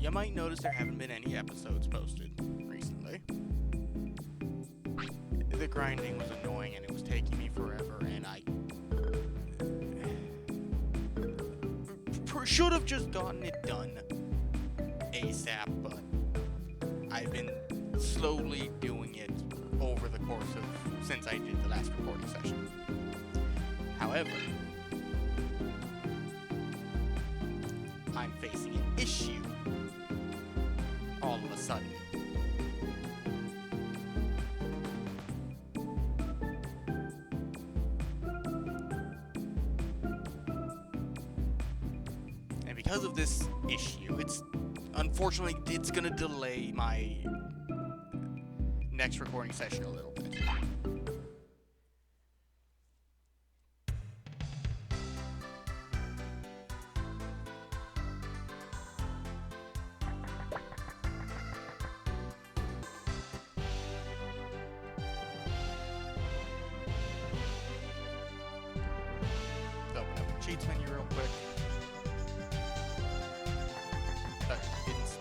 you might notice there haven't been any episodes posted recently. The grinding was annoying and it was taking me forever, and I should have just gotten it done ASAP, but I've been slowly doing it over the course of since I did the last recording session. However, I'm facing an issue all of a sudden. And because of this issue, unfortunately it's gonna delay my next recording session a little bit. So, open up the cheats menu real quick. Didn't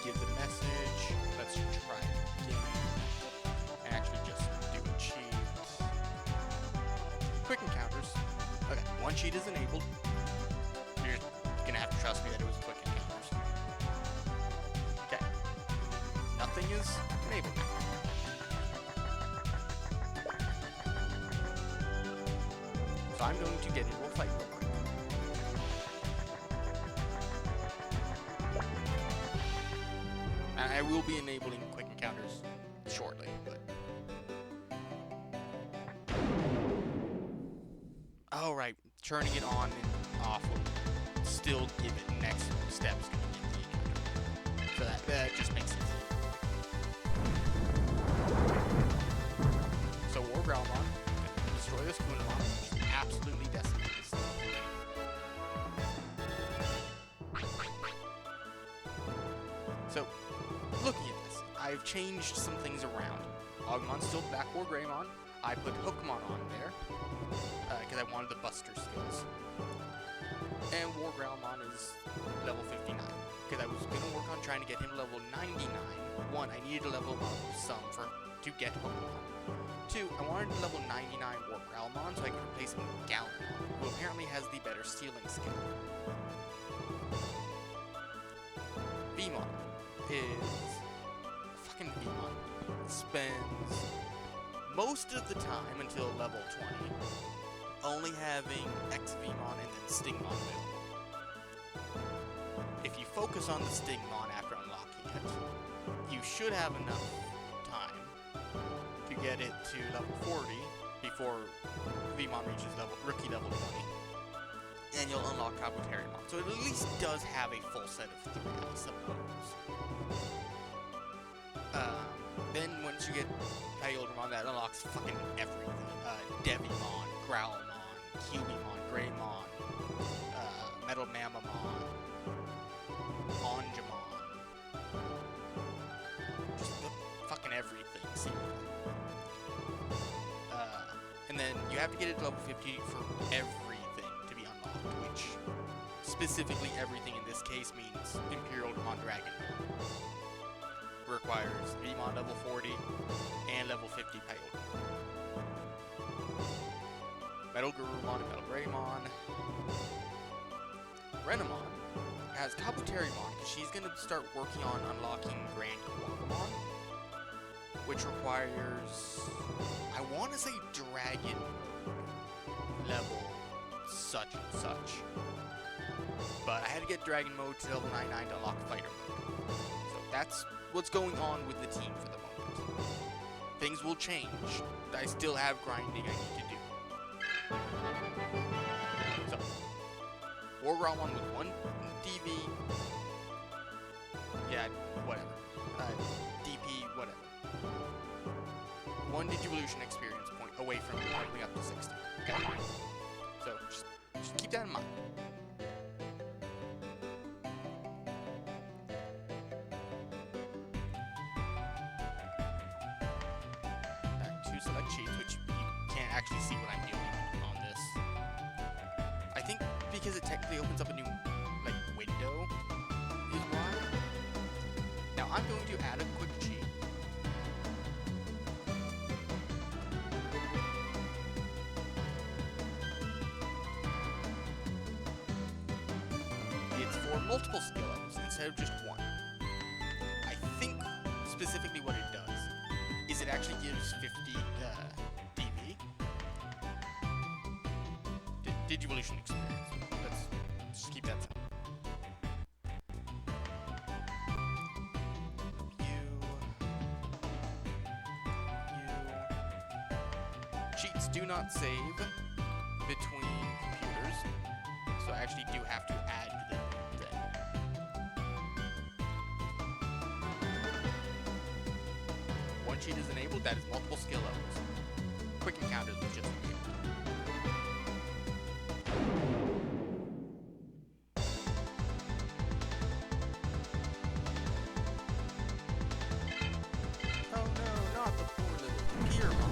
give the message. Let's try it again. And actually just do a cheat. Quick encounters. Okay, one cheat is enabled. You're gonna have to trust me that it was quick encounters. Okay. Nothing is enabled. So I'm going to get into a fight real quick. And I will be enabling quick encounters shortly, but... Alright, turning it on and off will still give it next steps to get the encounter. So that just makes sense. So War Growlmon, destroy this Kunamon, just absolutely decimate this thing. So, looking at this, I've changed some things around. Agumon's still back War Greymon. I put Hookmon on there, because I wanted the Buster skills. And War Growlmon is level 59, because I was going to work on trying to get him level 99. One, I needed to level up some to get Hookmon. Two, I wanted to level 99 War Growlmon so I could replace him with Galmon, who apparently has the better stealing skill. Vmon is fucking Vmon. Spends most of the time until level 20 only having X-Vmon and then Stingmon available. If you focus on the Stingmon after unlocking it, you should have enough time to get it to level 40 before Vmon reaches rookie level 20. And you'll unlock Kabuterimon. So it at least does have a full set of 3, I suppose. Then once you get Kyogre, that unlocks fucking everything. Devimon, Growlmon, Cubimon, Greymon, Metal Mamamon, Onjamon. Just the fucking everything, seemingly. And then you have to get it to level 50 for everything to be unlocked, which specifically everything in this case means Imperial Demon Dragon. Requires Vmon level 40 and level 50 Kyogre. Metal Garurumon and Metal Greymon. Renamon has Kabuterimon because she's going to start working on unlocking Grand Kawagamon, which requires, I want to say Dragon level such and such. But I had to get Dragon mode to level 99 to unlock Fighter mode. So that's what's going on with the team for the moment. Things will change. I still have grinding I need to do. So, War Growlmon with 1 DV. Yeah, whatever. DP, whatever. 1 Digivolution experience point away from leveling up to 60. Okay? So, just keep that in mind. Select cheats, which you can't actually see what I'm doing on this. I think because it technically opens up a new, window is why. I'm going to add a quick cheat. It's for multiple skill levels instead of just one. I think specifically what it does is it actually gives 50 DV. Digivolution experience. Let's just keep that simple. Cheats do not save between computers, so I actually do have to add them then. One cheat is enabled, that is multiple skill levels. Quick encounters is just enabled. Oh no, not the poor little Digimon.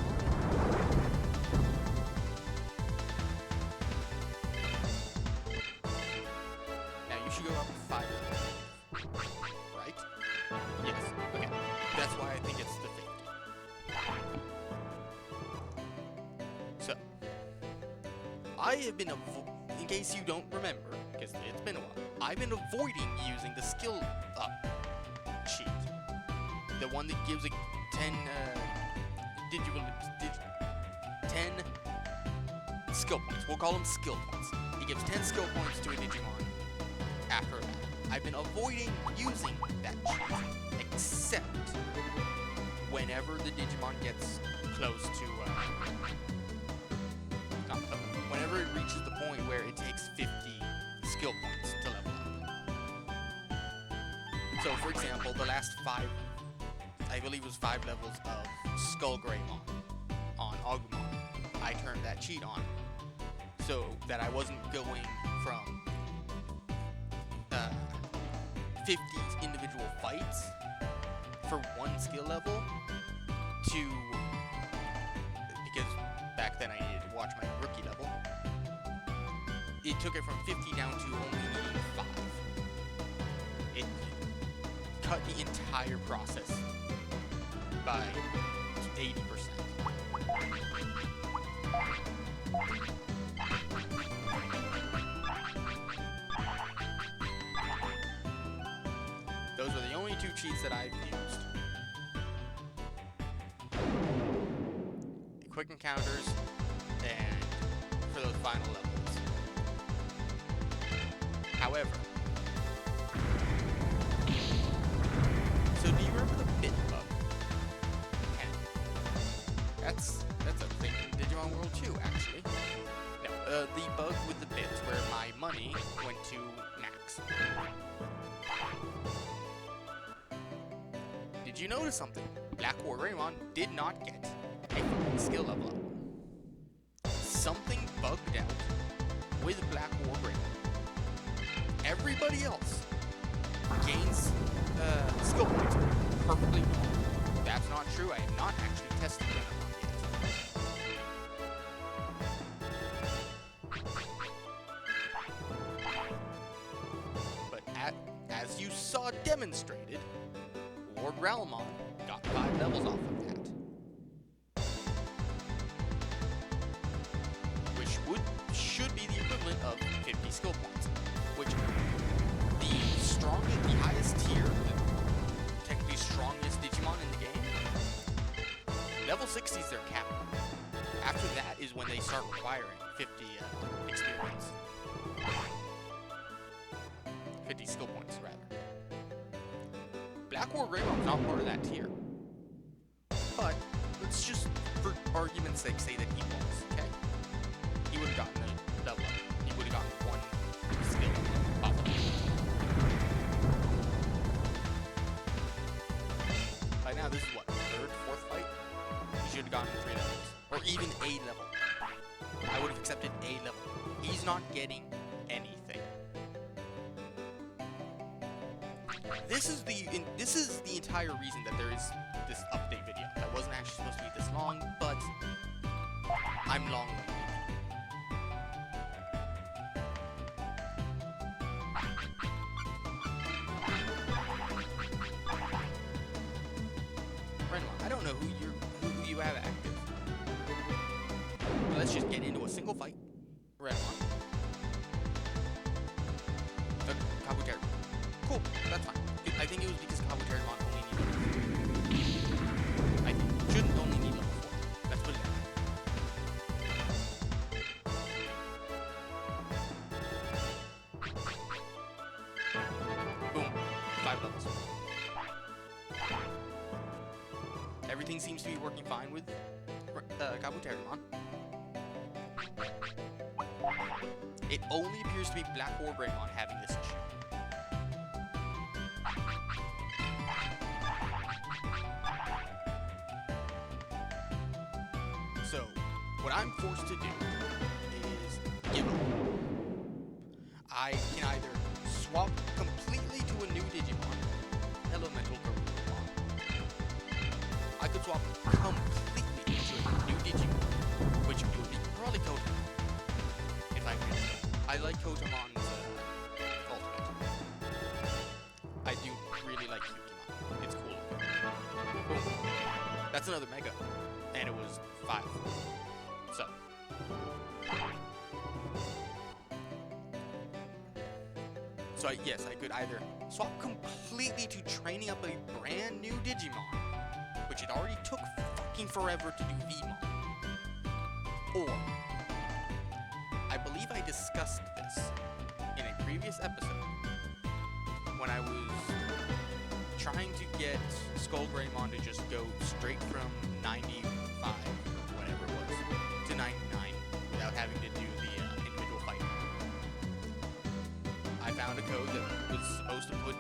Now you should go up 5 levels. Right? Yes. Okay. That's why I think it's the 50. So, I have been in case you don't remember, because it's been a while, I've been avoiding using the skill up cheat. The one that gives a 10 10 skill points. We'll call them skill points. It gives 10 skill points to a Digimon after that. I've been avoiding using that cheat, except whenever the Digimon gets close to, whenever it reaches the point where it takes 50 skill points to level up. So, for example, the last 5, I believe it was 5 levels of Skull Greymon on Agumon, I turned that cheat on so that I wasn't going from 50 individual fights for one skill level to, because back then I needed to watch my rookie level, it took it from 50 down to only needing 5. It cut the entire process by 80%. Those are the only 2 cheats that I've used. The quick encounters and for those final levels. However, so do you remember the bit bug? That's a thing in Digimon World 2, actually. No, the bug with the bits where my money went to max. Did you notice something? Black War Greymon did not get a fucking skill level up. Something bugged out with Black War Greymon. Everybody else gains skill points perfectly well. That's not true. I have not actually tested them yet. But as you saw demonstrated, Lord Growlmon got 5 levels off of that. Which should be the equivalent of 50 skill points. Which the highest tier, the technically strongest Digimon in the game, level 60 is their cap. After that is when they start requiring 50 experience. 50 skill points, rather. Black War Greymon is not part of that tier. But, let's just, for argument's sake, say that he was, okay? He would have gotten a level up. He would have gotten 1 skill off of it. By now, this is what, 3rd, 4th fight? He should have gotten 3 levels. Or even a level. I would have accepted a level. He's not getting anything. This is the entire reason that there is this update video. That wasn't actually supposed to be this long, but I'm long-winded. have active. Let's just get into a single fight. Renamon. Kabuterimon. Cool, that's fine. I think it was because Kabuterimon only needed level 4. I shouldn't only need level 4. Let's put it that way. Boom. 5 levels. Everything seems to be working fine with Kabuterimon. It only appears to be Black Wargreymon having this issue. So, what I'm forced to do is give up. I can either swap completely to a new Digimon, Elemental Pokemon. I could swap completely to a new Digimon, which would be probably Kotamon. If I could. I like Kotamon's ultimate. I do really like Kotamon. It's cool. Boom. That's another Mega. And it was 5. So yes, I could either swap completely to training up a brand new Digimon, which it already took fucking forever to do Vmon, or I believe I discussed this in a previous episode when I was trying to get Skullgreymon to just go straight from 95 or whatever it was to 99 without having to do the individual fight. I found a code that was supposed to put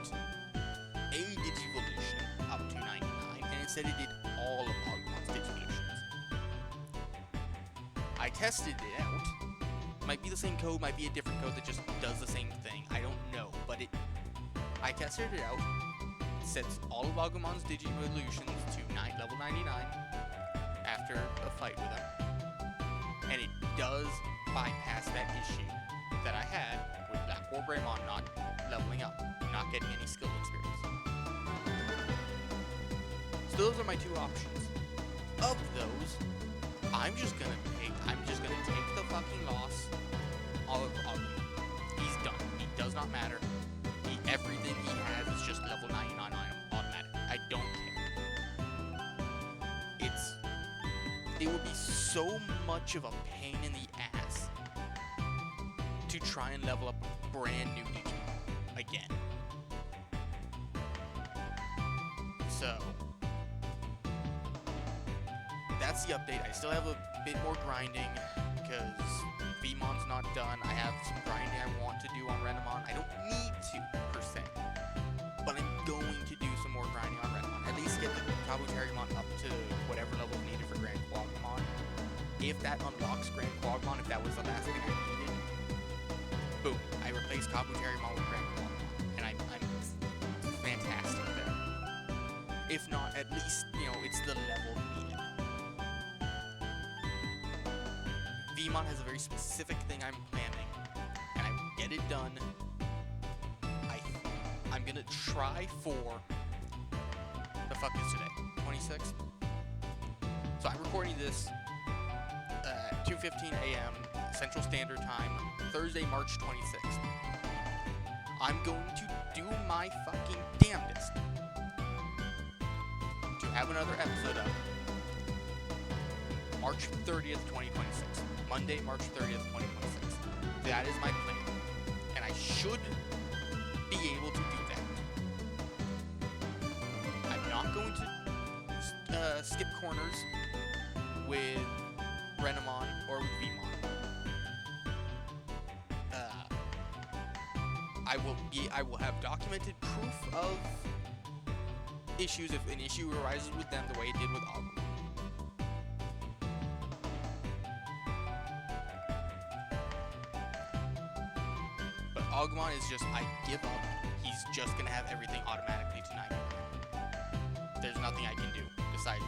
a Digivolution up to 99, and it said it did all of Agumon's Digivolutions. I tested it out. Might be the same code, might be a different code that just does the same thing. I don't know, but I tested it out. It sets all of Agumon's Digivolutions to level 99 after a fight with him, and it does bypass that issue that I had with Black Wargreymon not leveling up, not getting any skill experience. So those are my two options. Of those, I'm just gonna take the fucking loss of Agumon. He's done. He does not matter. Everything he has is just level 99 automatic. I don't care. It would be so much of a pain in the ass to try and level up a brand new Digimon again. So that's the update. I still have a bit more grinding because Vmon's not done. I have some grinding I want to do on Renamon. I don't need to, per se, but I'm going to do some more grinding on Renamon. At least get the Kabuterimon up to whatever level needed for Grand Quagmon. If that unlocks Grand Quagmon, if that was the last thing I needed, boom, I replace Kabuterimon with Grand Quagmon, and I'm fantastic there. If not, at least, it's the level needed. Vmon has a very specific thing I'm planning, and I will get it done. I'm gonna try for the fuck is today? 26th? So I'm recording this at 2:15 a.m. Central Standard Time, Thursday, March 26th. I'm going to do my fucking damnedest to have another episode up March 30th, 2026. Monday, March 30th, 2026. That is my plan. And I should be able to do that. I'm not going to skip corners with Renamon or with Vmon. I will have documented proof of issues if an issue arises with them the way it did with Agumon. But Agumon is just, I give up. He's just gonna have everything automatically tonight. There's nothing I can do besides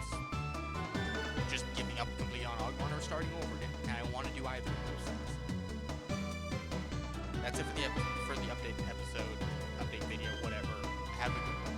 just giving up completely on Agumon or starting over again. And I don't want to do either of those things. That's it for the update episode, update video, whatever. Have a good one.